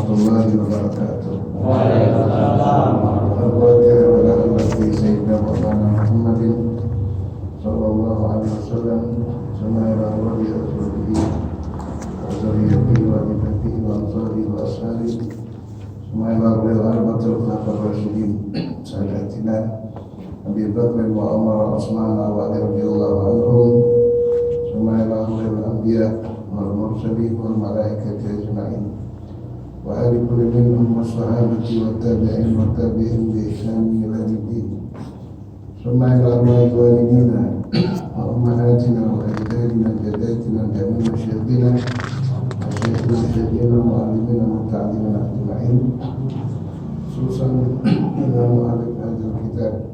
warahmatullahi wabarakatuh. Waalaikumsalam. Sayyidina Muhammadin sallallahu alaihi wasallam sama'a wa bi ashabihi wa zurriyyatihi wa ibadihi wa ansarihi wa ashabihi sama'a wa al-arbatul khulafa'ir rasyidin sayyidina Abi Bakr wa Umar wa Utsman wa Ali radhiyallahu anhum sama'a wa al-anbiya wal mursalin wal malaikati ajma'in wa ali kulli minhum was-sahabati wat tabi'in wa tabi'in bi ihsan ila yaumil summa ila arwahi walidina wa ummahatina wa ajdadina jaddatina jami'in masyayikhina wa syekhina wa alimina wa ta'limina ajma'in khususan ila mu'alif hadzal kitab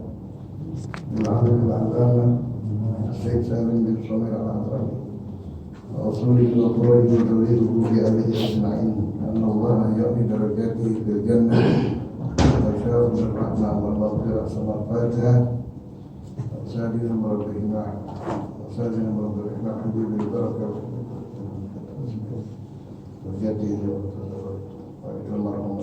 al-alim al-allama Syekh Salim bin Shamil al-Azrami wa usuli wa furu'i wa dalilu bi alihi ajma'in anna Allah ya'ni darajatihi fil jannah wa syarru ar-rahmah wal maghfirah sama al-Fatihah Sayyidina Rabbina Habibul Barakah wa jadihi wa ilmarhum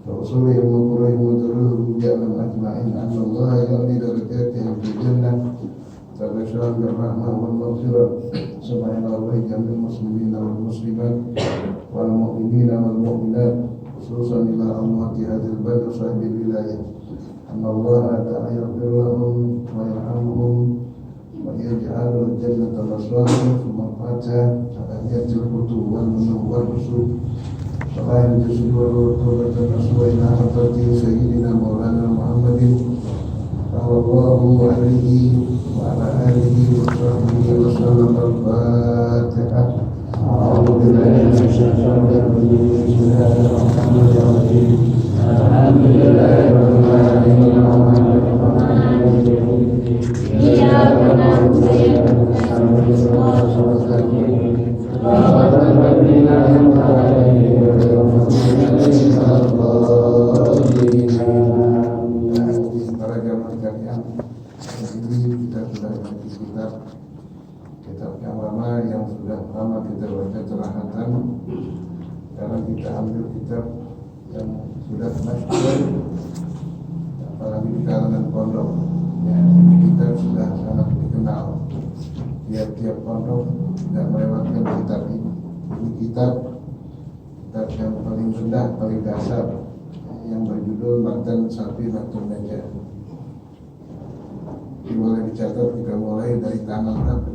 فأصولهم وقرئهم ودلوهم بأمن أجمعين أن الله يغني درجاتهم في الجنة فبشرا بالرحمة والمغفرة ثم إلى الله جميع المسلمين والمسلمات والمؤمنين والمؤمنات خصوصا إلى أموات هذه البلد وصاحب الولاية أن الله تعالى يغفر لهم ويرحمهم ويجعل الجنة مسواهم ثم الفاتحة أهمية الكتب والمنوب والرسول selain itu seluruh sesuai hati Sayyidina Maulana Muhammadin sallallahu alaihi wa ala alihi wa sahbihi wa sallam al-Fatihah. A'udzu billahi minasyaitonir rajim. Bismillahirrahmanirrahim. Alhamdulillahirabbil alamin arrahmanirrahim. Iyyaka na'budu wa iyyaka nasta'in. Para jamaah sekalian, ini kita sudah memiliki kitab yang lama yang sudah lama kita baca cerahatan. Sekarang kita ambil kitab yang sudah masyhur, apalagi di kalangan pondok. Ya, ini kitab sudah sangat dikenal. Tiap-tiap pondok tidak melewatkan kitab ini. Ini kitab yang paling rendah, paling dasar, yang berjudul Matan Sapi Matan Najah. Ini boleh dicatat, kita mulai dari tanggal berapa?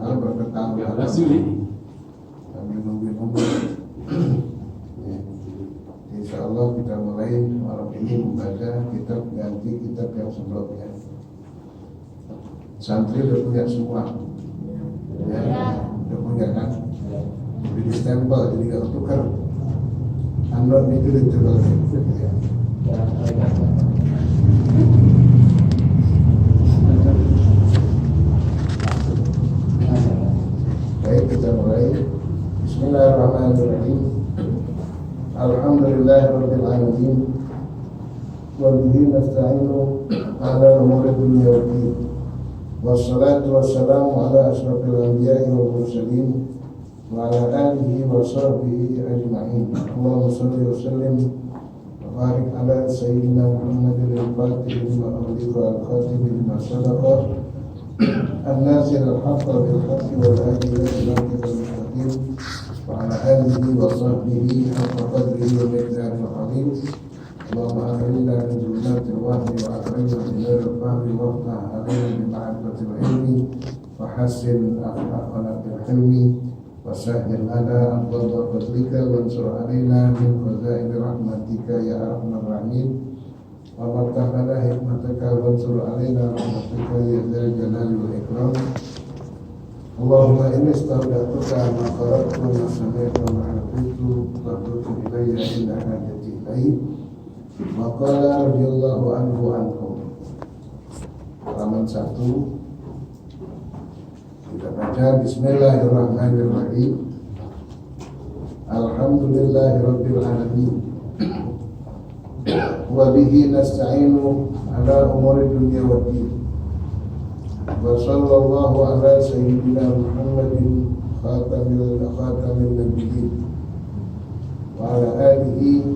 Berapa tanggal? Sambil nunggu. Insya Allah kita mulai malam ini membaca kitab ganti kitab yang sebelumnya. Santri udah punya semua, ya, udah punya kan? Udah di stempel, jadi kalau tukar andon itu ditebal ya. Baik, kita mulai. Bismillahirrahmanirrahim. Alhamdulillahirabbil alamin. Wa bihi nasta'inu ala umuri dunya wad din. Wassalatu wassalamu ala asyrafil anbiya'i wal mursalin wa ala alihi wa sahbihi ajma'in. Allahumma shalli wa sallim wa barik ala sayyidina Muhammadin al-Fatih lima ughliqa al-khatim lima sabaqa an-nasir al-haqqa bil haqqi wal hadi ila siratal mustaqim wa ala alihi wa sahbihi haqqa qadrihi wa miqdaril azim. Allahumma akhirina min zulmatil wahmi wa akhirina min nuril fahmi wa aftah alaina bi ma'rifatil ilmi wa hassin akhlaqana bil hilmi wa sahhil lana abwaaba fadlika wa ansur alaina min khazaini rahmatika ya arhamar rahimin wa maftah lana hikmataka wa ansur alaina rahmatika ya dzal jalali wal ikram. Allahumma inni astaudi'tuka ma qara'tu wa sami'tu wa hafizu wa tutu ilayya inda hajati ilayhi. Maqala radhiyallahu anhu anhum. Halaman 1 kita baca. Bismillahirrahmanirrahim. Alhamdulillahirabbil alamin. Wa bihi nasta'inu ala umuri dunya wad din. Wa sallallahu ala sayyidina Muhammadin khatamin nabiyyin wa ala alihi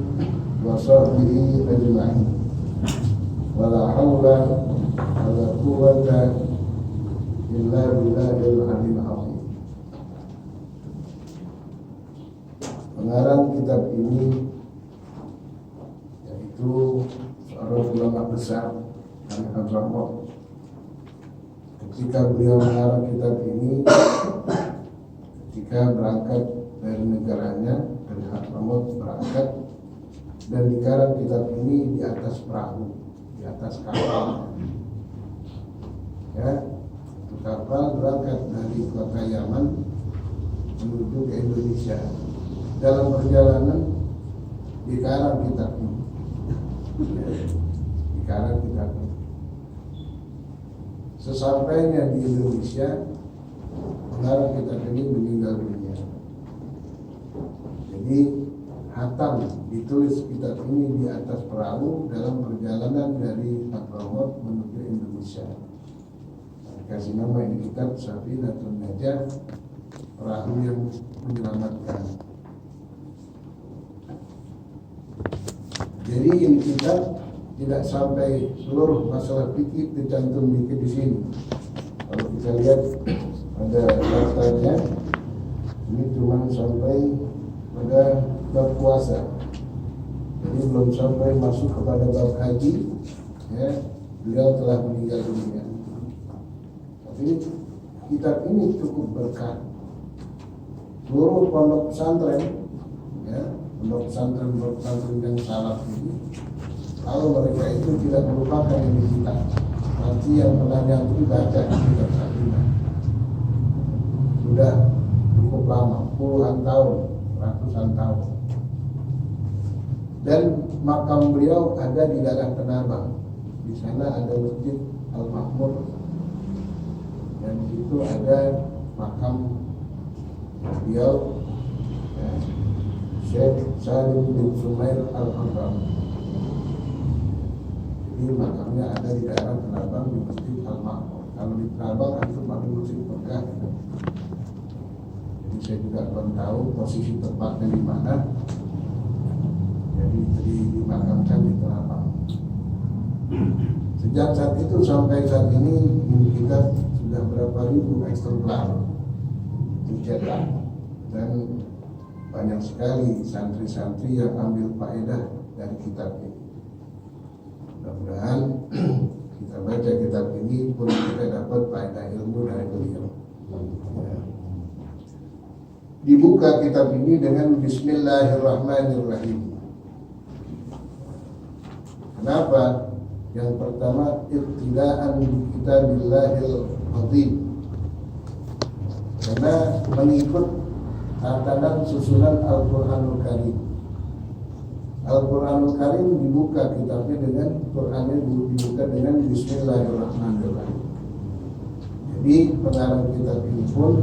wa sahbihi ajma'in. Wa la hawla wa la quwwata illa billahil aliyyil azim. Pengarang kitab ini yaitu seorang ulama besar Al-Hadramaut. Ketika beliau mengarang kitab ini, ketika berangkat dari negaranya, dari Hadramaut berangkat dan dikarang kitab ini di atas perahu, di atas kapal. Ya, itu kapal berangkat dari kota Yaman menuju ke Indonesia. Dalam perjalanan dikarang kitab ini, ya, dikarang kitab ini. Sesampainya di Indonesia, pengarang kitab ini meninggal dunia. Jadi hatam ditulis kitab ini di atas perahu dalam perjalanan dari Hadramaut menuju Indonesia. Dikasih nama ini kitab Safinatun Najah, perahu yang menyelamatkan. Jadi ini kitab tidak sampai seluruh masalah fikih tercantum di sini. Kalau kita lihat ada daftarnya, ini cuma sampai pada bab puasa. Jadi belum sampai masuk kepada bab haji. Ya, beliau telah meninggal dunia. Tapi kitab ini cukup berkah. Seluruh pondok pesantren, ya, pondok pesantren yang salaf ini, kalau mereka itu tidak melupakan ini kitab, nanti yang pernah nyantri baca kitab Safinah. Sudah cukup lama, puluhan tahun, ratusan tahun. Dan makam beliau ada di daerah Tenabang. Di sana ada Masjid Al-Mahmud, dan di situ ada makam beliau, ya, Syekh Salim bin Sumail Al-Hadrami. Jadi makamnya ada di daerah Tenabang di Masjid Al-Mahmud. Kalau di Tenabang itu paling Masjid Mekah. Jadi saya juga belum tahu posisi tempatnya di mana. Jadi dimakamkan di Tenabang. Sejak saat itu sampai saat ini kitab sudah berapa ribu eksemplar dicetak, dan banyak sekali santri-santri yang ambil faedah dari kitab ini. Mudah-mudahan kita baca kitab ini pun kita dapat faedah ilmu dari beliau. Ya. Dibuka kitab ini dengan Bismillahirrahmanirrahim. Kenapa? Yang pertama, ibtidaan bi kitabillahil azim. Karena mengikut tatanan susunan Al-Qur'anul Karim. Al-Qur'anul Karim dibuka kitabnya dengan Qur'annya dibuka dengan Bismillahirrahmanirrahim. Jadi pengarang kitab ini pun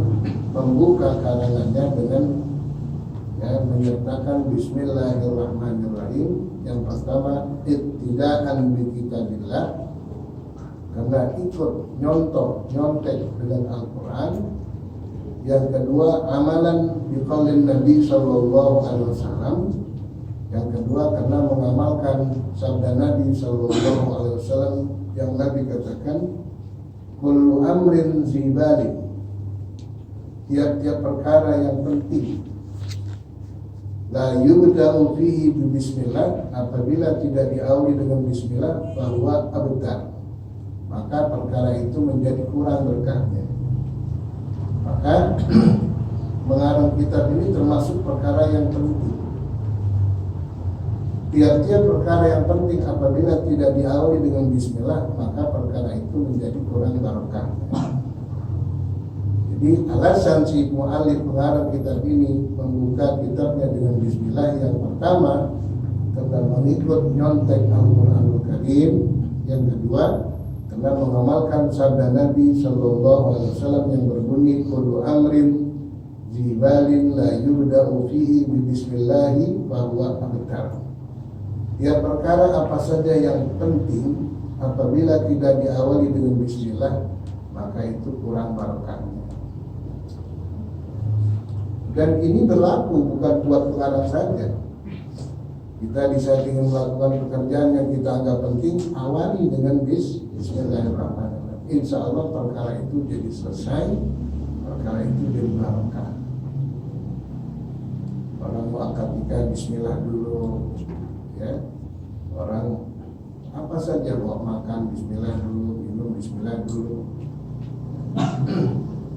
membuka karangannya dengan menyertakan Bismillahirrahmanirrahim. Yang pertama, ittidaan bi kitabillah, karena ikut nyontek dengan Al-Quran. Yang kedua, amalan bi qaulin Nabi sallallahu alaihi wasallam. Yang kedua, karena mengamalkan sabda Nabi sallallahu alaihi wasallam yang Nabi katakan, kullu amrin zibalin, tiap-tiap perkara yang penting, la yubda'u fihi bismillah, apabila tidak diawali dengan bismillah, bahwa abtar, maka perkara itu menjadi kurang berkahnya. Maka mengarang kitab ini termasuk perkara yang penting. Tiap-tiap perkara yang penting apabila tidak diawali dengan bismillah, maka perkara itu menjadi kurang barokahnya. Jadi alasan si mu'alif pengarang kitab ini membuka kitabnya dengan bismillah, yang pertama karena mengikut nyontek Al-Qur'anul Karim, yang kedua karena mengamalkan sabda Nabi sallallahu alaihi wasallam yang berbunyi kullu amrin zibalin la yubda'u fihi bi bismillah fa huwa abtar. Ya, perkara apa saja yang penting apabila tidak diawali dengan bismillah, maka itu kurang barokahnya. Dan ini berlaku bukan buat pengarang saja. Kita di saat ingin melakukan pekerjaan yang kita anggap penting, awali dengan Bismillahirrahmanirrahim. Insya Allah perkara itu jadi selesai, perkara itu jadi barokah. Orang mau akad nikah Bismillah dulu, ya. Orang apa saja mau makan Bismillah dulu, minum Bismillah dulu.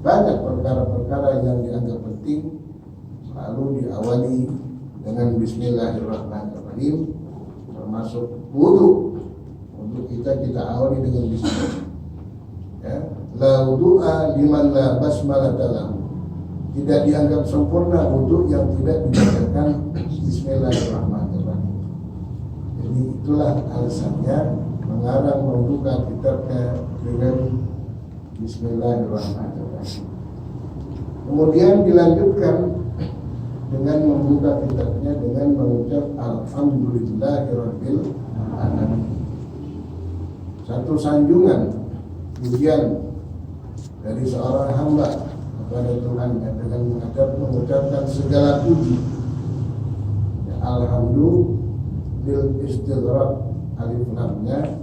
Banyak perkara-perkara yang dianggap penting lalu diawali dengan Bismillahirrahmanirrahim, termasuk wudu. Untuk kita awali dengan Bismillah. Ya, la wudu'a liman la basmalah lahu. Tidak dianggap sempurna wudu yang tidak dibacakan Bismillahirrahmanirrahim. Jadi itulah alasannya mengarang membuka kitabnya dengan Bismillahirrahmanirrahim. Kemudian dilanjutkan dengan membuka kitabnya dengan mengucap Alhamdulillahirabbil alamin. Satu sanjungan pujian dari seorang hamba kepada Tuhannya dengan mengucapkan segala puji. Ya, Alhamdulillah istighraq, alif lamnya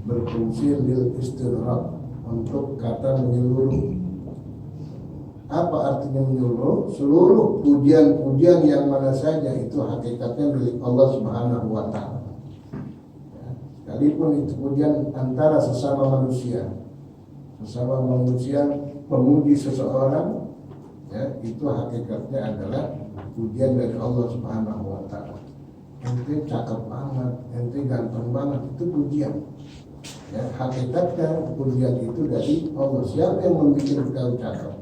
berfungsi lil istighraq, untuk kata menyeluruh. Apa artinya menyeluruh? Seluruh pujian-pujian yang mana saja itu hakikatnya milik Allah Subhanahu wa Ta'ala. Ya, sekalipun itu pujian antara sesama manusia memuji seseorang, ya, itu hakikatnya adalah pujian dari Allah Subhanahu wa Ta'ala. Ente cakep banget, ente ganteng banget, itu pujian. Ya, hakikatnya pujian itu dari Allah. Siapa yang membuat kau cakep?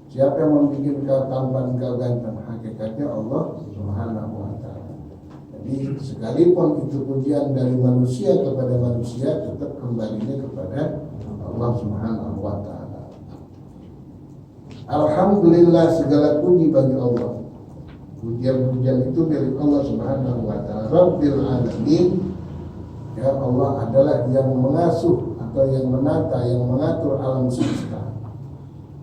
Siapa yang membuat kau tampan, kau ganteng? Hakikatnya Allah Subhanahu wa Ta'ala. Jadi sekalipun itu pujian dari manusia kepada manusia, tetap kembalinya kepada Allah Subhanahu wa Ta'ala. Alhamdulillah, segala puji bagi Allah. Pujian-pujian itu milik Allah Subhanahu wa Ta'ala. Rabbil alamin. Ya, Allah adalah yang mengasuh atau yang menata, yang mengatur alam semesta.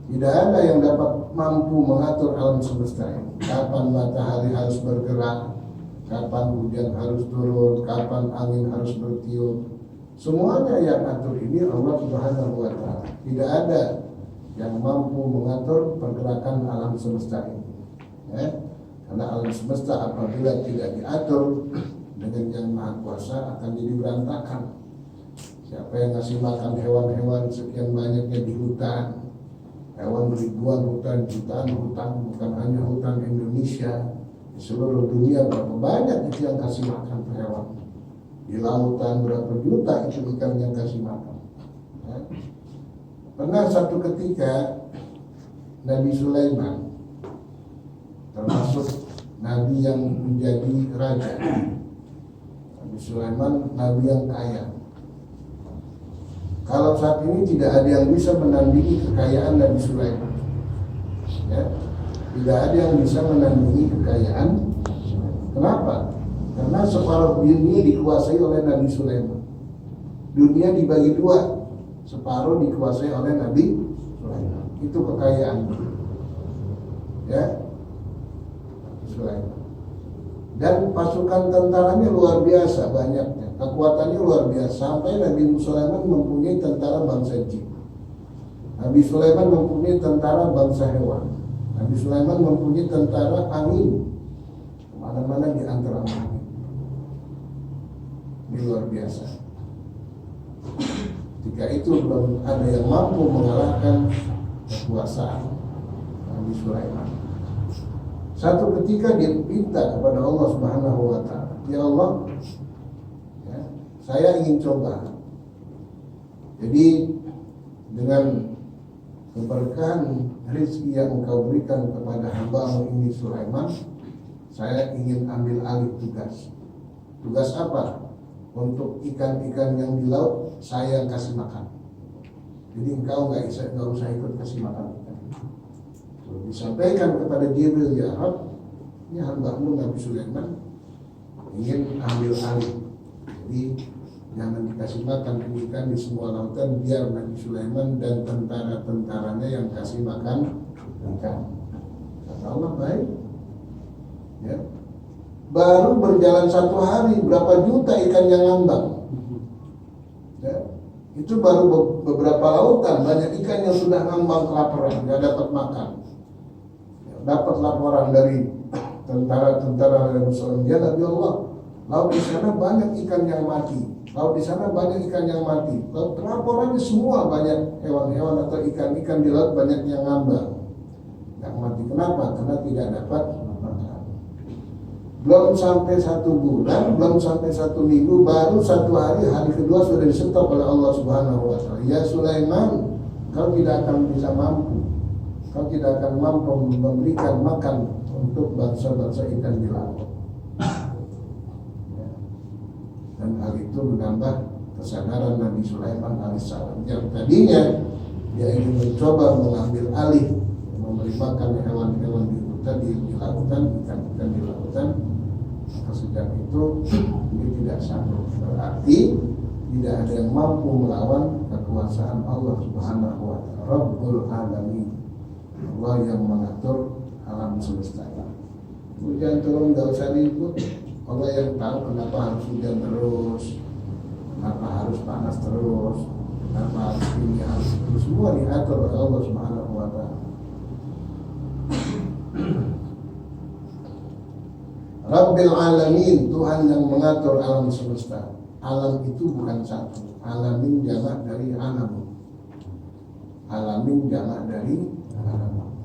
Tidak ada yang dapat mampu mengatur alam semesta ini. Kapan matahari harus bergerak, kapan hujan harus turun, kapan angin harus bertiup. Semuanya yang atur ini Allah Subhanahu wa Ta'ala. Tidak ada yang mampu mengatur pergerakan alam semesta ini. Ya? Karena alam semesta apabila tidak diatur dengan yang Maha Kuasa akan jadi berantakan. Siapa yang ngasih makan hewan-hewan sekian banyaknya di hutan, hewan ribuan hutan, jutaan hutan, bukan hanya hutan Indonesia, di seluruh dunia berapa banyak itu yang kasih makan ke hewan. Di lautan berapa juta itu ikan yang kasih makan. Ya. Pernah satu ketika Nabi Sulaiman, termasuk Nabi yang menjadi raja. Nabi Sulaiman, Nabi yang kaya. Kalau saat ini tidak ada yang bisa menandingi kekayaan Nabi Sulaiman. Ya, tidak ada yang bisa menandingi kekayaan. Kenapa? Karena separuh dunia dikuasai oleh Nabi Sulaiman. Dunia dibagi dua, separuh dikuasai oleh Nabi Sulaiman. Itu kekayaan. Ya, Nabi Sulaiman. Dan pasukan tentaranya luar biasa banyaknya, kekuatannya luar biasa, sampai Nabi Sulaiman mempunyai tentara bangsa jin. Nabi Sulaiman mempunyai tentara bangsa hewan. Nabi Sulaiman mempunyai tentara angin, kemana-mana di antara angin. Ini luar biasa. Ketika itu belum ada yang mampu mengalahkan kekuasaan Nabi Sulaiman. Satu ketika dia minta kepada Allah Subhanahu wa Ta'ala, ya Allah, ya, saya ingin coba. Jadi dengan keberkahan rezeki yang Engkau berikan kepada hamba-Mu ini Sulaiman, saya ingin ambil alih tugas. Tugas apa? Untuk ikan-ikan yang di laut saya kasih makan. Jadi Engkau nggak usah ikut kasih makan. Disampaikan kepada Jibril, ya Rabb, ini hamba-Mu Nabi Sulaiman ingin ambil alih. Jadi jangan dikasih makan ikan di semua lautan, biar Nabi Sulaiman dan tentara-tentaranya yang kasih makan ikan. Kata Allah baik. Ya. Baru berjalan 1 hari, berapa juta ikan yang ngambang. Ya. Itu baru beberapa lautan, banyak ikan yang sudah ngambang kelaparan, nggak dapat makan. Ya, dapat laporan dari tentara-tentara Nabi Sulaiman, ya Nabi Allah, laut di sana banyak ikan yang mati, laut di sana banyak ikan yang mati. Laut laporannya semua banyak hewan-hewan atau ikan-ikan di laut banyak yang ngambang, yang mati. Kenapa? Karena tidak dapat makan. Belum sampai 1 bulan, belum sampai 1 minggu, baru 1 hari, hari kedua sudah disetop oleh Allah Subhanahu wa Ta'ala. Ya Sulaiman, kau tidak akan bisa mampu, kau tidak akan mampu memberikan makan untuk bangsa-bangsa ikan di laut. Dan hal itu menambah kesadaran Nabi Sulaiman alaihissalam yang tadinya dia ingin mencoba mengambil alih, memberi makan hewan-hewan di hutan, di lautan, ikan-ikan di lautan. Sejak itu dia tidak sanggup, berarti tidak ada yang mampu melawan kekuasaan Allah Subhanahu wa Ta'ala, Rabbul Alamin, Allah yang mengatur alam semesta. Hujan turun nggak usah diikut, Allah yang tahu kenapa harus hujan terus, kenapa harus panas terus, kenapa harus ini harus itu, semua diatur oleh Allah Subhanahu wa Ta'ala. Rabbil Alamin, Tuhan yang mengatur alam semesta. Alam itu bukan satu. Alamin jamak dari alam. Alamin jamak dari alam.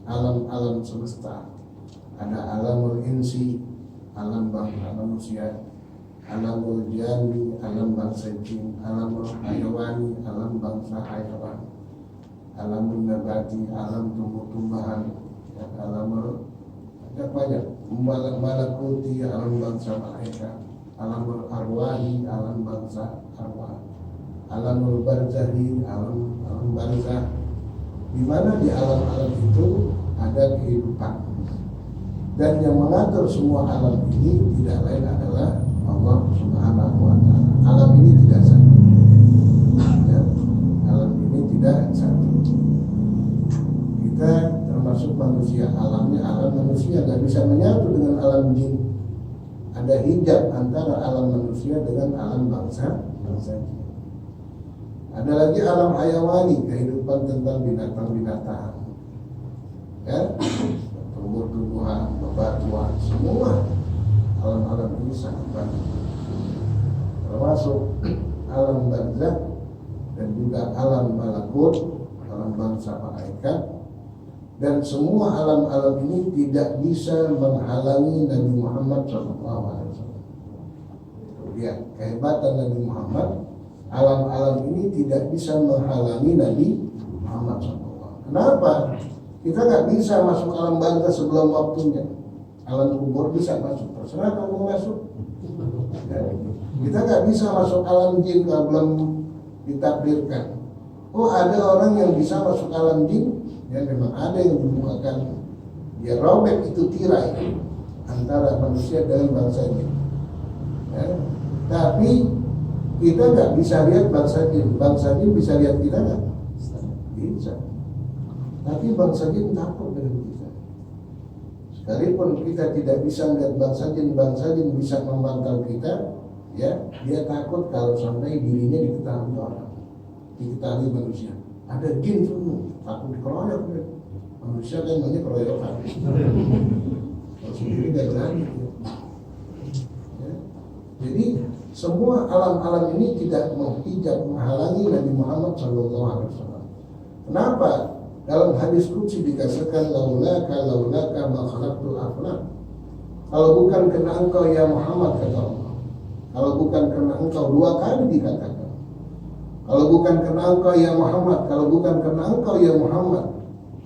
Alam-alam semesta. Ada alamul insi, alam bangsa manusia, alamul jani, alam bangsa jin, alamul hayawani, alam bangsa hayawan, alamul nabati, alam tumbuh-tumbuhan, alamul banyak, malakuti, alam bangsa malaikat, alamul arwahi, alam bangsa arwah, alamul barzahi, alam barzah. Di mana di alam-alam itu ada kehidupan, dan yang mengatur semua alam ini tidak lain adalah Allah Subhanahu wa Ta'ala. Alam ini tidak satu, ya, alam ini tidak satu. Kita termasuk manusia, alamnya alam manusia nggak bisa menyatu dengan alam jin. Ada hijab antara alam manusia dengan alam bangsa jin. Ada lagi alam hayawani, kehidupan tentang binatang-binatang, ya, tumbuh-tumbuhan, bebatuan, semua alam-alam ini sangat banyak. Termasuk alam barzakh dan juga alam malakut, alam bangsa malaikat. Dan semua alam-alam ini tidak bisa menghalangi Nabi Muhammad SAW. Lihat kehebatan Nabi Muhammad. Alam-alam ini tidak bisa menghalangi Nabi Muhammad SAW. Kenapa? Kita nggak bisa masuk alam barzakh sebelum waktunya. Alam kubur bisa masuk, terserah kamu masuk. Ya. Kita nggak bisa masuk alam jin kalau belum ditakdirkan. Oh, ada orang yang bisa masuk alam jin. Ya, memang ada yang dibukakan, dia robek itu tirai antara manusia dengan bangsa jin. Ya. Tapi kita nggak bisa lihat bangsa jin bisa lihat kita nggak? Bisa. Tapi bangsa jin takut dengan kita. Sekalipun kita tidak bisa melihat bangsa jin bisa membangkang kita, ya, dia takut kalau sampai dirinya diketahui orang, diketahui manusia. Ada jin semua, takut dikeroyok. Manusia kan banyak keroyokan. Kalau sendiri gak berani. Ya. Jadi semua alam-alam ini tidak menghijab, menghalangi Nabi Muhammad SAW. Kenapa? Dalam hadis qudsi dikatakan laulaka ma khalaqtul aflaq. Kalau bukan karena engkau ya Muhammad, kata Allah. Kalau bukan karena engkau, 2 kali dikatakan. Kalau bukan karena engkau ya Muhammad, kalau bukan karena engkau ya Muhammad,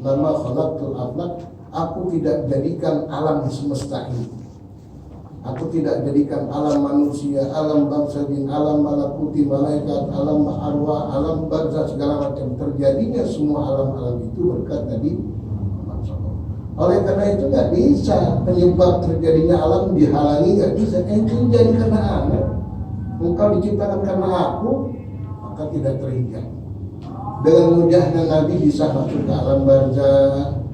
lama khalaqtul aflaq, aku tidak jadikan alam semesta ini. Aku tidak jadikan alam manusia, alam bangsa jin, alam malakuti, malaikat, alam arwah, alam barzakh, segala macam. Terjadinya semua alam-alam itu berkat Nabi Muhammad SAW. Oleh karena itu nggak bisa penyebab terjadinya alam dihalangi, nggak bisa. Itu jadi karena anak. engkau diciptakan karena aku, maka tidak terhingga. Dengan mudahnya Nabi bisa masuk ke alam barzakh,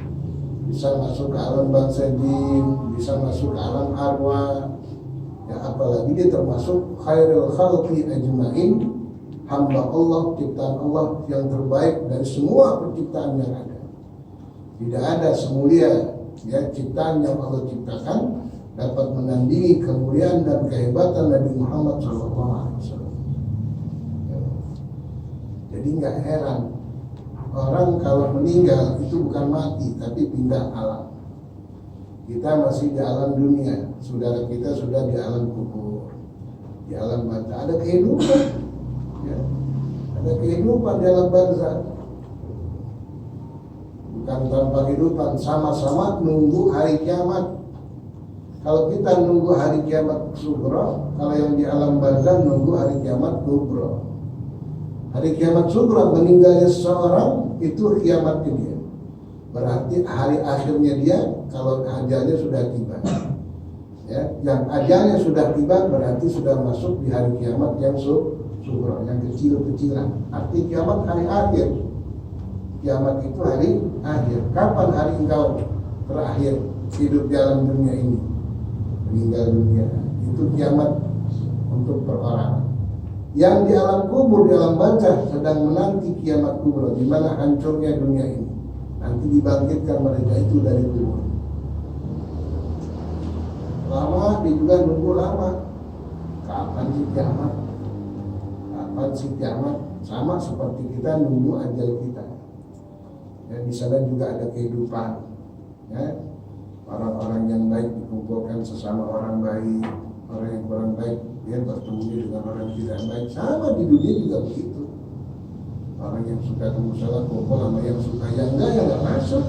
bisa masuk ke alam bangsa jin, bisa masuk ke alam arwah. Ya, apalagi dia termasuk khairul khalqi ajma'in, hamba Allah, ciptaan Allah yang terbaik dari semua penciptaan yang ada. Tidak ada semulia ya ciptaan yang Allah ciptakan dapat menandingi kemuliaan dan kehebatan Nabi Muhammad SAW. Jadi nggak heran orang kalau meninggal itu bukan mati tapi pindah alam. Kita masih di alam dunia, saudara kita sudah di alam kubur, di alam barzakh. Ada kehidupan, ya. Ada kehidupan di alam barzakh. Bukan tanpa kehidupan, sama-sama nunggu hari kiamat. Kalau kita nunggu hari kiamat sughra, kalau yang di alam barzakh nunggu hari kiamat kubra. Hari kiamat sughra, meninggalnya seseorang itu kiamatnya dia. Berarti hari akhirnya dia kalau ajalnya sudah tiba. Ya, yang ajalnya sudah tiba berarti sudah masuk di hari kiamat yang sughra, yang kecil-kecilan. Arti kiamat hari akhir. Kiamat itu hari akhir. Kapan hari engkau terakhir hidup di alam dunia ini? Meninggal dunia. Itu kiamat untuk perorangan. Yang di alam kubur, di alam barzakh sedang menanti kiamat kubur, di mana hancurnya dunia ini. Nanti dibangkitkan mereka itu dari kubur. Lama, dia juga nunggu lama. Kapan sih kiamat? Kapan sih kiamat? Sama seperti kita nunggu ajal kita. Ya, di sana juga ada kehidupan. Ya, orang-orang yang baik dikumpulkan sesama orang baik, orang yang kurang baik dia bertemu dengan orang yang tidak baik. Sama di dunia juga begitu. Orang yang suka ke musala kumpul sama yang suka yang enggak masuk.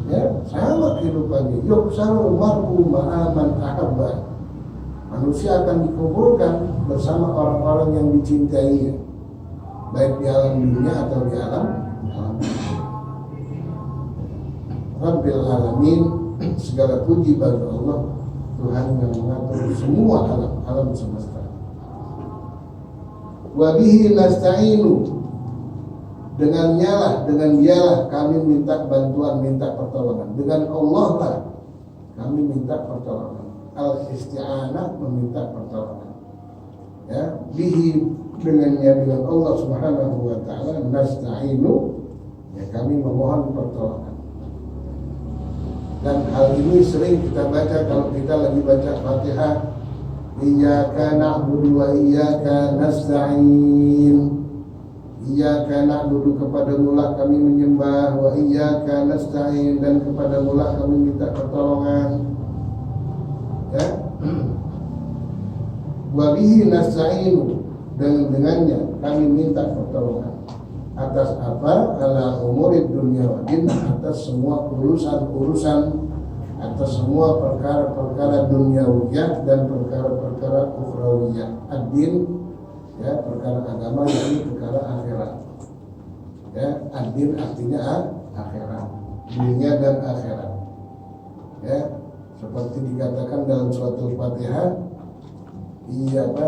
Ya, sama kehidupannya. Yuk sarul mar'u ma'aman ahabba. Manusia akan dikumpulkan bersama orang-orang yang dicintainya, baik di alam dunia atau di alam Rabbil alamin. Segala puji bagi Allah, Tuhan yang mengatur semua alam semesta. Wa bihi nasta'inu, dengan dialah kami minta bantuan, minta pertolongan. Dengan Allah lah kami minta pertolongan. Al-isti'anah, meminta pertolongan. Ya, bihi, dengan Allah Subhanahu wa taala, nasta'inu, ya kami memohon pertolongan. Dan hal ini sering kita baca kalau kita lagi baca Fatihah. Iyyaka na'budu wa iyyaka nasta'in. Iyyaka na'budu, kepadamu lah kami menyembah, wa iyyaka nasta'in, dan kepadamu lah kami minta pertolongan. Ya. Wa bihi nasta'inu, dengannya kami minta pertolongan. Atas apa? Ala umurid dunia wa din, atas semua urusan-urusan, atas semua perkara-perkara duniawiyah dan perkara-perkara ukhrawiyah. Ad-din, ya, perkara agama, yakni perkara akhirat. Ya, ad-din artinya akhirat, dunia dan akhirat. Ya, seperti dikatakan dalam surat Al-Fatihah,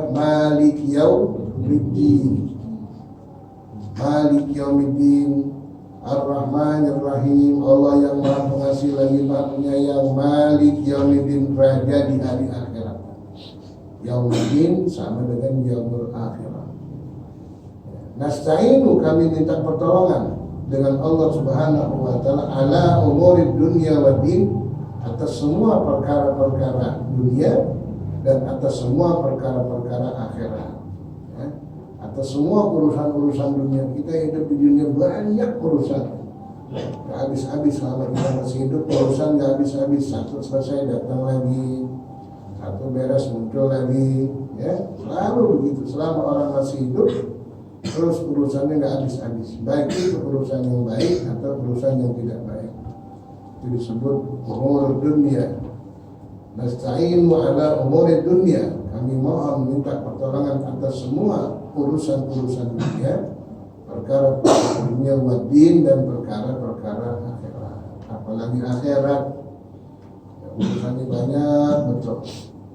Malik yaumiddin, Malik yaumiddin, Ar-Rahmanir Rahim, Allah yang Maha Pengasih lagi Maha Penyayang. Malik yaumiddin, raja di hari akhirat. Yaumiddin sama dengan yaumul akhirat. Nasta'inu, kami minta pertolongan dengan Allah Subhanahu wa taala ala umurid dunya wa din, atas semua perkara-perkara dunia dan atas semua perkara-perkara akhirat. Ya, atas semua urusan-urusan dunia. Kita hidup di dunia banyak urusan, gak habis-habis. Selama kita masih hidup urusan gak habis-habis. Satu selesai datang lagi, satu beres muncul lagi. Ya, selalu begitu. Selama orang masih hidup, terus urusannya gak habis-habis. Baik itu urusan yang baik atau urusan yang tidak baik. Itu disebut umur dunia. Nasta'inu ala umuri dunia, kami mohon minta pertolongan atas semua urusan-urusan dunia, perkara-perkara dunia wa din, dan perkara-perkara akhirat. Apalagi akhirat, ya, urusannya banyak betul.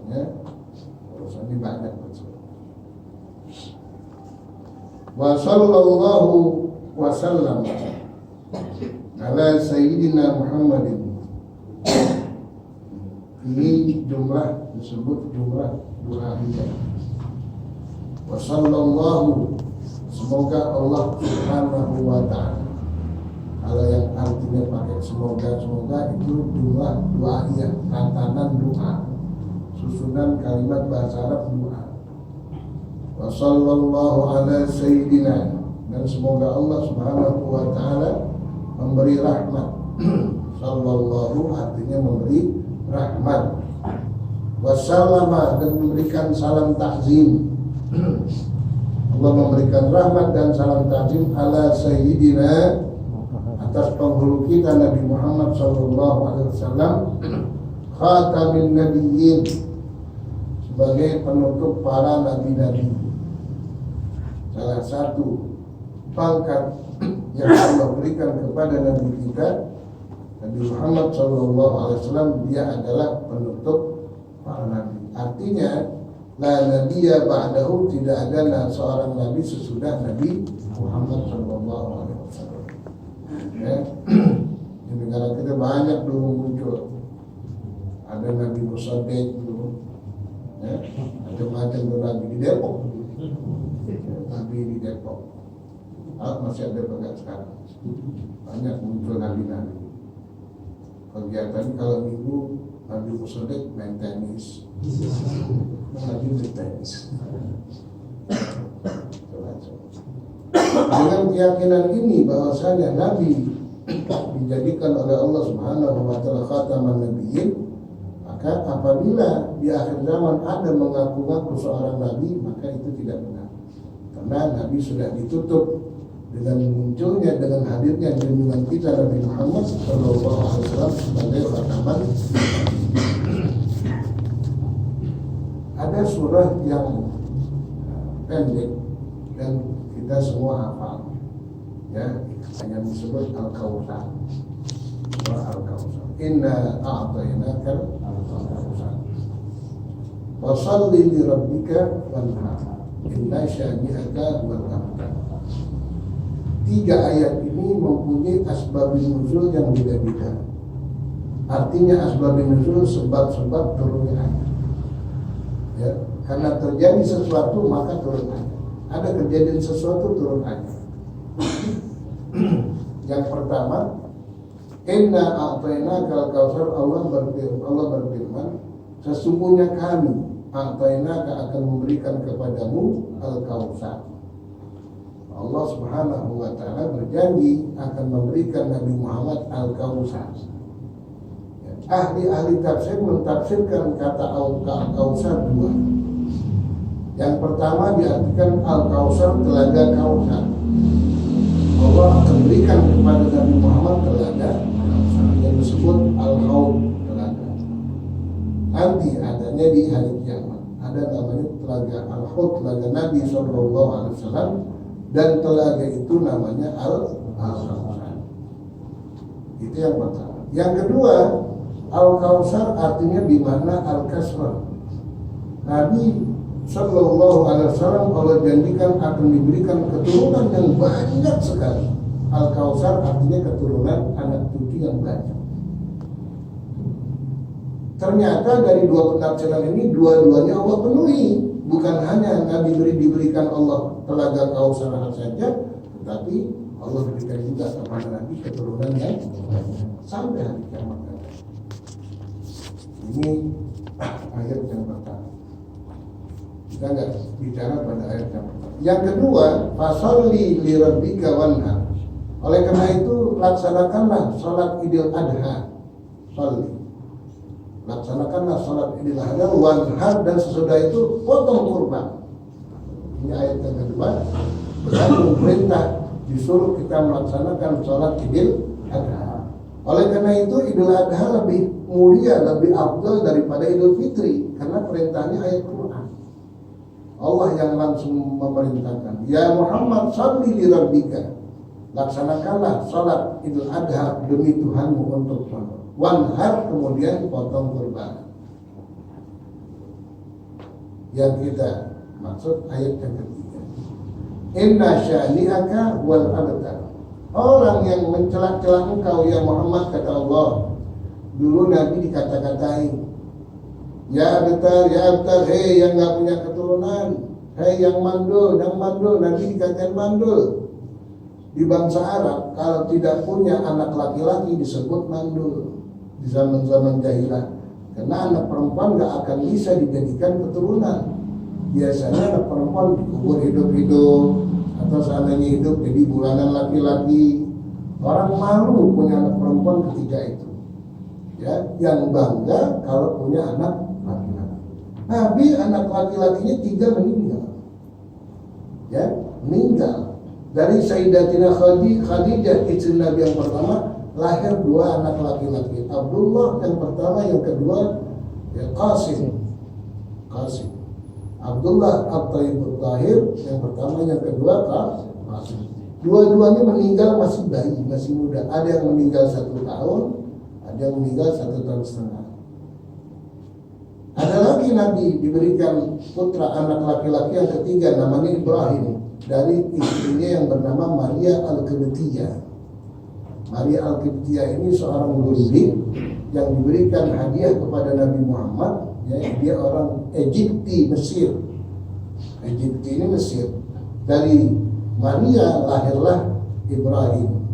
Ya, urusannya banyak betul. Wa sallallahu wa sallam ala sayyidina Muhammadin. Ini jumlah disebut jumlah du'a'iyah. Wa sallallahu, semoga Allah subhanahu wa ta'ala. Kalau yang artinya pakai semoga itu jumlah du'a'iyah, tatanan doa, susunan kalimat bahasa Arab doa. Wa sallallahu ala sayyidina, dan semoga Allah subhanahu wa ta'ala memberi rahmat. Sallallahu artinya memberi rahmat. Wassallama, dan memberikan salam takzim. Allah memberikan rahmat dan salam takzim ala sayyidina, atas penghulu kita Nabi Muhammad sallallahu alaihi wasallam, khatamin nabiyyin, sebagai penutup para nabi-nabi. Salah satu pangkat yang Allah berikan kepada Nabi kita Nabi Muhammad SAW, dia adalah penutup para nabi. Artinya la nabiyya ba'dahu, tidak ada seorang nabi sesudah Nabi Muhammad SAW. Ya. Di negara kita banyak dulu muncul, ada Nabi Musaddiq dulu, ya. Macam-macam nabi di Depok, nabi di Depok. Masih ada pegang sekarang. Banyak muncul nabi-nabi. Kegiatan kalau minggu Nabi Musaddiq main tenis, Nabi main tenis. Dengan keyakinan ini bahwasanya Nabi dijadikan oleh Allah Subhanahu wa ta'ala khataman nabiyyin, maka apabila di akhir zaman ada mengaku-ngaku seorang nabi, maka itu tidak benar. Karena Nabi sudah ditutup dengan munculnya, dengan hadirnya junjungan kita Nabi Muhammad SAW sebagai khataman. Ada surah yang pendek dan kita semua hafal, ya, yang disebut Al-Kautsar. Surah Al-Kautsar. Inna a'tainaka Al-Kautsar. Wa shalli li rabbika wanhar. Inna syani'aka wal abtar. 3 ayat ini mempunyai asbabun nuzul yang beda-beda. Artinya asbabun nuzul sebab-sebab turunnya ayat. Ya, karena terjadi sesuatu maka turun ayat. Ada kejadian sesuatu turun ayat. Yang pertama, inna a'tainaka al-kautsar, Allah berfirman, sesungguhnya kami a'tainaka akan memberikan kepadamu al-kautsar. Allah Subhanahu wa ta'ala berjanji akan memberikan Nabi Muhammad Al-Kautsar. Ahli-ahli tafsir mentafsirkan kata Al-Kautsar 2. Yang pertama diartikan Al-Kautsar telaga Kautsar. Allah akan berikan kepada Nabi Muhammad telaga Kautsar yang disebut Al-Haud, telaga. Nanti adanya di hari kiamat. Ada namanya telaga Al-Haud, telaga Nabi SAW. Dan telaga itu namanya Al-Kautsar. Itu yang pertama. Yang kedua, Al-Kautsar artinya di mana Al-Kasra. Nabi Sallallahu Alaihi Wasallam Allah janjikan akan diberikan keturunan yang banyak sekali. Al-Kautsar artinya keturunan anak cucu yang banyak. Ternyata dari 2 penafsiran ini dua-duanya Allah penuhi. Bukan hanya Nabi diberikan Allah telaga Kautsar saja, tetapi Allah berikan juga kepada Nabi keturunan yang sampai hari kiamat. Ini ayat yang pertama. Kita nggak bicara pada ayat yang pertama. Yang kedua, fasholli li rabbika wanhar. Oleh karena itu laksanakanlah salat Idul Adha. Sholli, laksanakanlah salat Idul Adha wanhar, dan sesudah itu potong kurban. Ini ayat yang kedua. Berarti perintah disuruh kita melaksanakan salat Idul Adha. Oleh karena itu Idul Adha lebih mulia, lebih afdal daripada Idul Fitri, karena perintahnya ayat Quran. Allah yang langsung memerintahkan, ya Muhammad sholli li rabbika, laksanakanlah salat Idul Adha demi Tuhanmu untuk wanhar, kemudian potong kurban. Yang kita maksud ayat yang ketiga. Inna syani'aka wal abtar. Orang yang mencela-cela engkau ya Muhammad, kata Allah. Dulu Nabi dikata-katain, ya abtar, hei yang gak punya keturunan, hei yang mandul. Nabi dikatain mandul. Di bangsa Arab kalau tidak punya anak laki-laki disebut mandul di zaman-zaman jahilah. Karena anak perempuan gak akan bisa dijadikan keturunan. Biasanya anak perempuan dikubur hidup-hidup, atau seandainya hidup jadi bulanan laki-laki. Orang malu punya anak perempuan ketika itu. Ya, yang bangga kalau punya anak laki-laki. Nabi anak laki-lakinya 3 meninggal. Ya, meninggal. Dari Sayyidatina Khadijah istri Nabi yang pertama lahir 2 anak laki-laki. Abdullah yang pertama, yang kedua ya Qasim. Abdullah At-Thayyibut Thahir yang pertama, yang kedua Qasim. Dua-duanya meninggal masih bayi, masih muda. Ada yang meninggal 1 tahun, ada yang meninggal 1,5 tahun. Ada lagi Nabi diberikan putra anak laki-laki yang ketiga, namanya Ibrahim, dari istrinya yang bernama Maria Al-Qibtiyah. Maria Al-Qibtiyah ini seorang muslim yang diberikan hadiah kepada Nabi Muhammad. Ya, dia orang Egypti, Mesir. Egypti ini Mesir. Dari Maria lahirlah Ibrahim.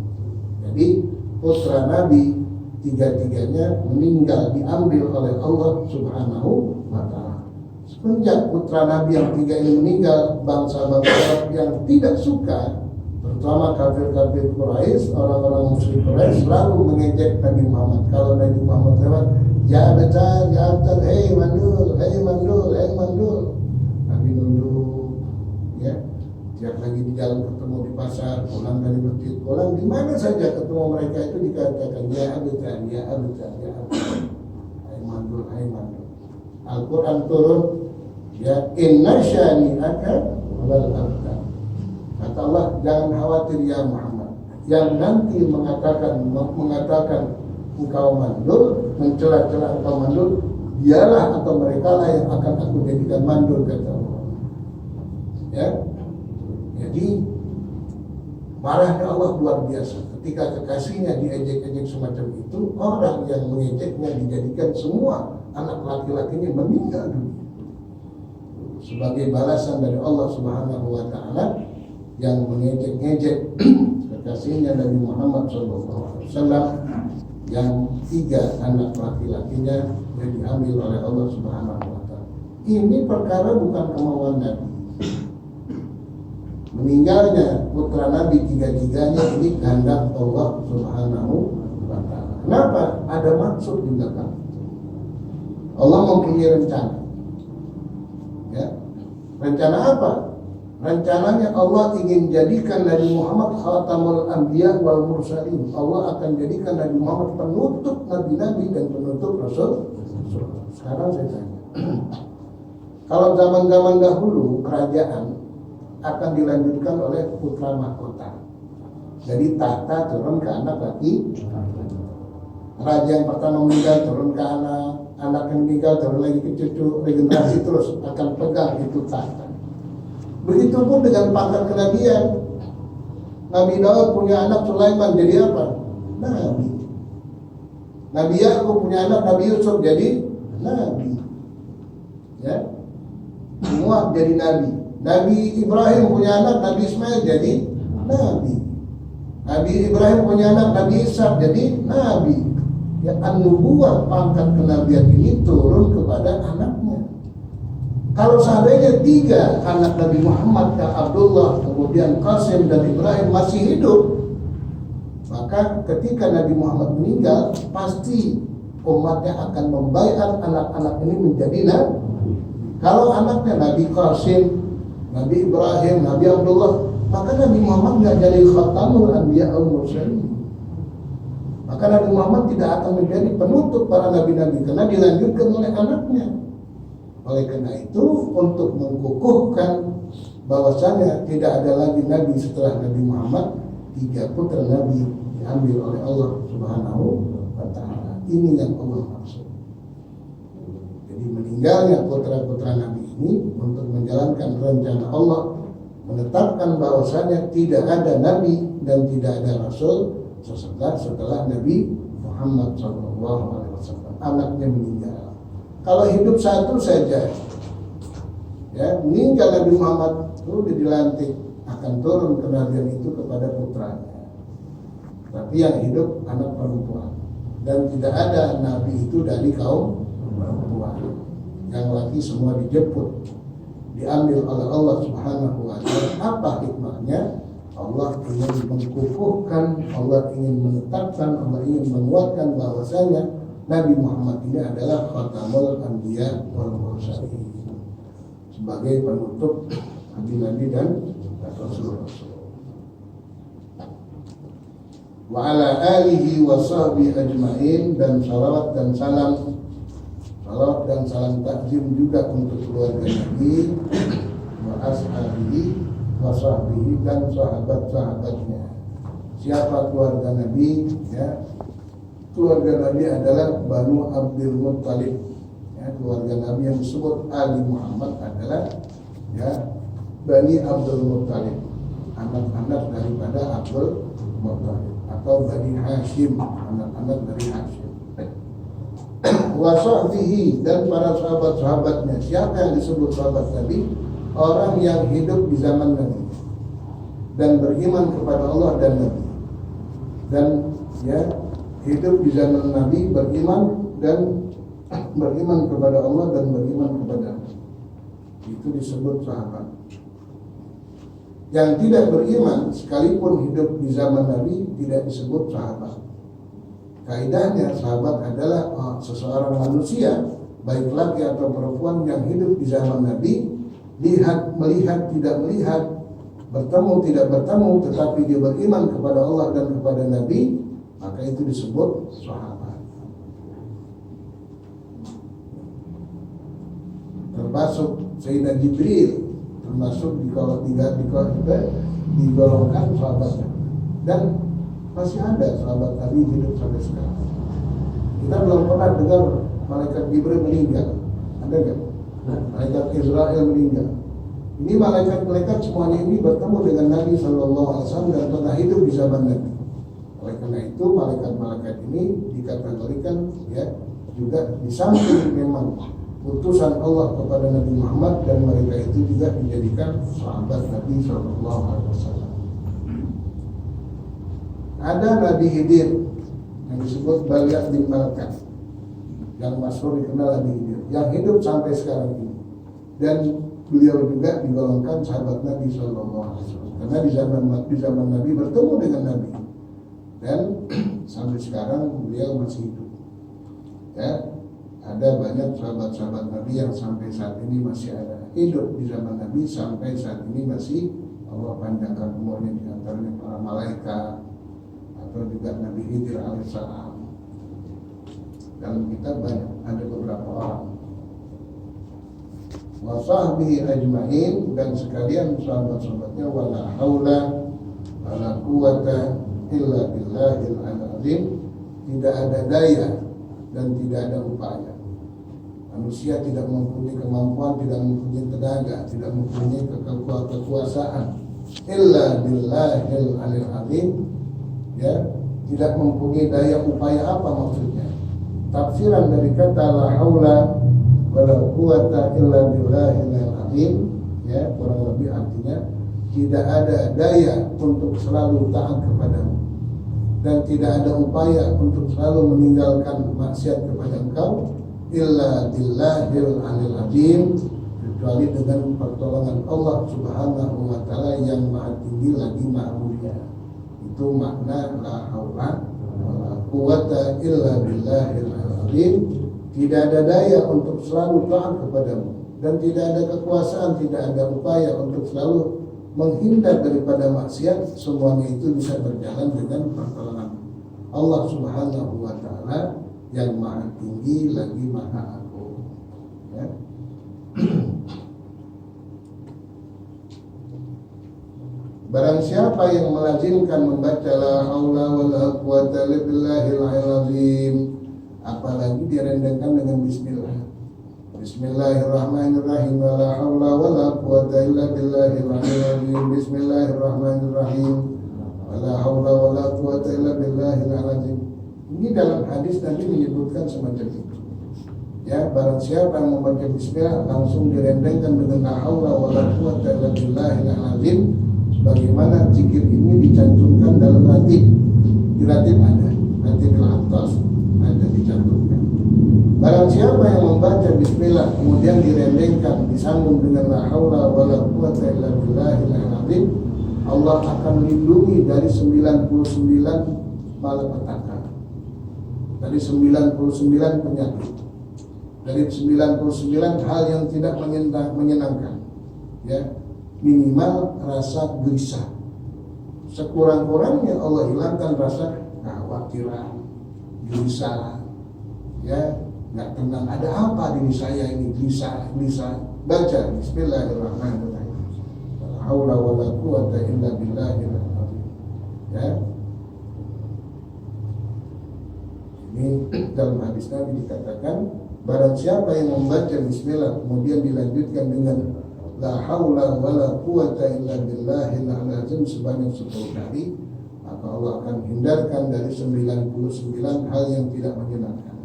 Jadi putra Nabi 3-tiganya meninggal, diambil oleh Allah Subhanahu wa ta'ala. Semenjak putra Nabi yang 3 ini meninggal, bangsa-bangsa Arab yang tidak suka, terutama kafir-kafir Quraisy, orang-orang musyrik Quraisy selalu mengejek Nabi Muhammad. Kalau Nabi Muhammad lewat, ya betul, hei mandul. Nabi nunduk, ya. Tiap lagi di jalan ketemu di pasar, pulang dari masjid, pulang di mana saja ketemu mereka itu dikatakan ya betul. Hei mandul. Al-Quran turun, ya inna syani'aka wal abtar. Kata Allah, jangan khawatir ya Muhammad, yang nanti mengatakan engkau mandul, mencela-cela engkau mandul, dialah atau mereka lah yang akan aku jadikan mandul, kata Allah. Ya, jadi marahnya Allah luar biasa ketika kekasihnya diejek-ejek semacam itu. Orang yang mengejeknya dijadikan semua anak laki-lakinya meninggal dunia sebagai balasan dari Allah Subhanahu wa ta'ala yang mengejek-ngejek kekasihnya Nabi Muhammad SAW yang 3 anak laki-lakinya yang diambil oleh Allah Subhanahu wa ta'ala. Ini perkara bukan kemauan Nabi. Meninggalnya putra Nabi 3-tiganya ini kehendak Allah Subhanahu wa ta'ala. Kenapa? Ada maksud di belakang. Allah mempunyai rencana. Ya. Rencana apa? Rencananya Allah ingin jadikan Nabi Muhammad khatamul anbiya wal mursalin. Allah akan jadikan Nabi Muhammad penutup nabi-nabi dan penutup rasul. Sekarang saya tanya, kalau zaman-zaman dahulu kerajaan akan dilanjutkan oleh putra mahkota. Jadi tahta turun ke anak laki. Raja yang pertama meninggal turun ke anak yang meninggal turun lagi ke cucu, regenerasi terus akan pegang itu tahta. Begitupun dengan pangkat kenabian. Nabi Daud punya anak Sulaiman jadi apa? Nabi. Nabi Yakub punya anak Nabi Yusuf jadi nabi. Ya, semua jadi nabi. Nabi Ibrahim punya anak Nabi Ismail jadi nabi. Nabi Ibrahim punya anak Nabi Ishak jadi nabi. Ya, an-nubuwah, pangkat kenabian ini turun kepada anaknya. Kalau seandainya 3 anak Nabi Muhammad, Abdullah, kemudian Qasim dan Ibrahim masih hidup, maka ketika Nabi Muhammad meninggal, pasti umatnya akan membaiat anak-anak ini menjadi nabi. Kalau anaknya Nabi Qasim, Nabi Ibrahim, Nabi Abdullah, maka Nabi Muhammad nggak jadi khatamul anbiya wal mursalin. Maka Nabi Muhammad tidak akan menjadi penutup para nabi-nabi karena dilanjutkan oleh anaknya. Oleh karena itu, untuk mengukuhkan bahwasanya tidak ada lagi nabi setelah Nabi Muhammad, 3 putra nabi diambil oleh Allah Subhanahu wa ta'ala. Ini yang Allah maksud. Jadi meninggalnya putra-putra nabi ini untuk menjalankan rencana Allah menetapkan bahwasanya tidak ada nabi dan tidak ada rasul setelah Nabi Muhammad SAW. Anaknya meninggal. Kalau hidup satu saja, ya, meninggal Nabi Muhammad sudah dilantik, akan turun kenabian itu kepada putranya. Tapi yang hidup anak perempuan, dan tidak ada nabi itu dari kaum perempuan. Yang laki semua dijemput, diambil oleh Allah Subhanahu wa Ta'ala. Apa hikmahnya? Allah ingin mengukuhkan, Allah ingin menetapkan, Allah ingin menguatkan bahwasanya Nabi Muhammad ini adalah khatamul anbiya wal mursalin, sebagai penutup nabi-nabi dan rasul-rasul. Wa ala alihi wa sahbihi ajma'in, dan salawat dan salam takzim juga untuk keluarga Nabi wa ashabihi wa sahbihi, dan sahabat-sahabatnya. Siapa keluarga Nabi? Ya, keluarga Nabi adalah Banu Abdul Muttalib. Ya, keluarga Nabi yang disebut Ali Muhammad adalah, ya, Bani Abdul Muttalib, anak-anak daripada Abdul Muttalib, atau Bani Hashim, anak-anak dari Hashim. Wa sahbihi, dan para sahabat-sahabatnya. Siapa yang disebut sahabat Nabi? Orang yang hidup di zaman Nabi dan beriman kepada Allah dan Nabi, dan ya, hidup di zaman Nabi, beriman kepada Allah dan beriman kepada Nabi, itu disebut sahabat. Yang tidak beriman sekalipun hidup di zaman Nabi tidak disebut sahabat. Kaidahnya sahabat adalah seseorang manusia, baik laki atau perempuan, yang hidup di zaman Nabi, melihat tidak melihat, bertemu tidak bertemu, tetapi dia beriman kepada Allah dan kepada Nabi, maka itu disebut sahabat. Termasuk Sayyidina Jibril, termasuk digolongkan sahabatnya. Dan masih ada sahabat Nabi hidup sampai sekarang. Kita belum pernah dengar malaikat Jibril meninggal, ada nggak? Malaikat Israel meninggal. Ini malaikat-malaikat semuanya ini bertemu dengan Nabi SAW dan pernah hidup di zaman Nabi. Oleh karena itu malaikat-malaikat ini dikategorikan, ya, juga di samping memang utusan Allah kepada Nabi Muhammad, dan mereka itu juga dijadikan sahabat Nabi SAW. Ada Nabi Khidir yang disebut Baliyah bin Malkan, yang masyhur dikenal Nabi Khidir, yang hidup sampai sekarang ini, dan beliau juga digolongkan sahabat Nabi SAW, karena di zaman Nabi bertemu dengan Nabi, dan sampai sekarang beliau masih hidup. Ya, ada banyak sahabat-sahabat Nabi yang sampai saat ini masih ada hidup di zaman Nabi, sampai saat ini masih Allah panjangkan umurnya, di antaranya para malaikat atau juga Nabi Khidir alaihissalam. Dalam kitab banyak, ada beberapa orang. Wa sahbihi ajma'in, dan sekalian sahabat-sahabatnya, wala haula wala quwata illa billahil azim. Tidak ada daya dan tidak ada upaya. Manusia tidak mempunyai kemampuan, tidak mempunyai tenaga, tidak mempunyai kekuasaan, illa billahil azim. Ya, tidak mempunyai daya upaya. Apa maksudnya? Tafsiran dari kata la haula wala quwata illa billahil azim, ya, kurang lebih artinya tidak ada daya untuk selalu taat kepadamu, dan tidak ada upaya untuk selalu meninggalkan maksiat kepada engkau, illa billahil azim, kecuali dengan pertolongan Allah Subhanahu wa Ta'ala yang maha tinggi lagi maha mulia. Itu makna la haula wala quwata illa billahil azim. Tidak ada daya untuk selalu taat kepadamu, dan tidak ada kekuasaan, tidak ada upaya untuk selalu menghindar daripada maksiat. Semuanya itu bisa berjalan dengan pertolongan Allah Subhanahu wa Ta'ala yang maha tinggi lagi maha agung, ya. Barang siapa yang melazimkan membaca la haula wala quwata illa billahil azim, apalagi direndahkan dengan bismillah, Bismillahirrahmanirrahim. La haula wala quwwata illa billahil aliyyil azim. Bismillahirrahmanirrahim. La haula wala quwwata illa billahil azim. Ini dalam hadis Nabi menyebutkan semacam itu. Ya, barang siapa yang membaca bismillah langsung direndengkan dengan la haula wala quwwata illa billahil azim. Bagaimana zikir ini dicantumkan dalam ratib. Di ratib ada, ratib al-atas ada dicantumkan. Barang siapa yang membaca bismillah kemudian direndengkan disambung dengan la haula wala quwwata illa billahil azim, Allah akan lindungi dari 99 malapetaka, dari 99 penyakit, dari 99 hal yang tidak menyenangkan, ya, minimal rasa gelisah. Sekurang-kurangnya Allah hilangkan rasa kekhawatiran, gelisah, ya, nggak tenang. Ada apa diri saya ini gelisah. Baca Bismillahirrahmanirrahim. La haula wala quwwata illa billahil azim. Ya. Ini dalam hadis Nabi dikatakan, barang siapa yang membaca bismillah kemudian dilanjutkan dengan la haula wala quwwata illa billahil azim sebanyak 10 kali, maka Allah akan hindarkan dari 99 hal yang tidak menyenangkan.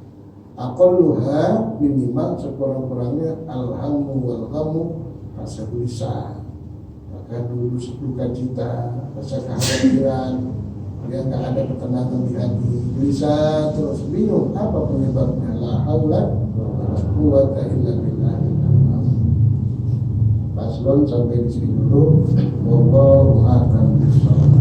Aqalluha, minimal sekurang-kurangnya alhammu wal ghammu, rasa gelisah, maka dulu duka cita, rasa kekhawatiran, ya, nggak ada ketenangan di hati, gelisah terus, bingung apa penyebabnya. La haula wala quwwata illa billahil azim. Paslon sampai di sini dulu. Wallahu a'lam bishawab.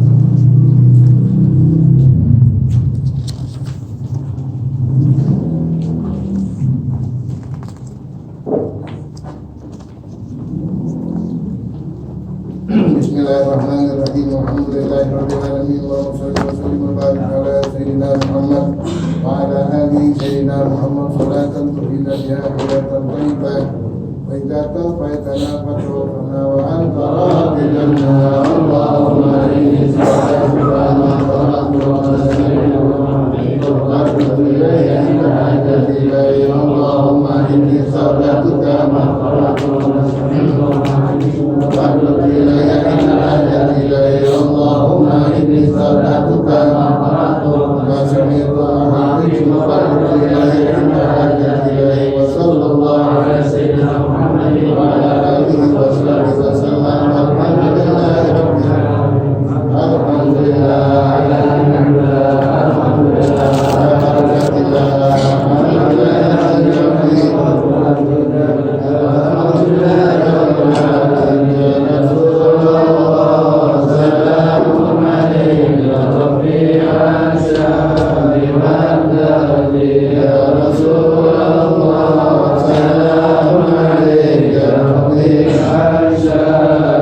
Bismillahirrahmanirrahim. Alhamdulillahirabbil alamin. Allahumma shalli wa sallim wa barik ala sayyidina Muhammad wa ala ali sayyidina Muhammad salatan tuhina biha hayatan thayyibah wa idatan faitana fatrufana wa anta radina. Allahumma inni as'aluka ma qara'tu wa sami'tu wa ilayya ila hajati ilayya. Allahumma inni as'aluka ma qara'tu wa sami'tu wa ilayya ila hajati ilayya. Allahumma inni as'aluka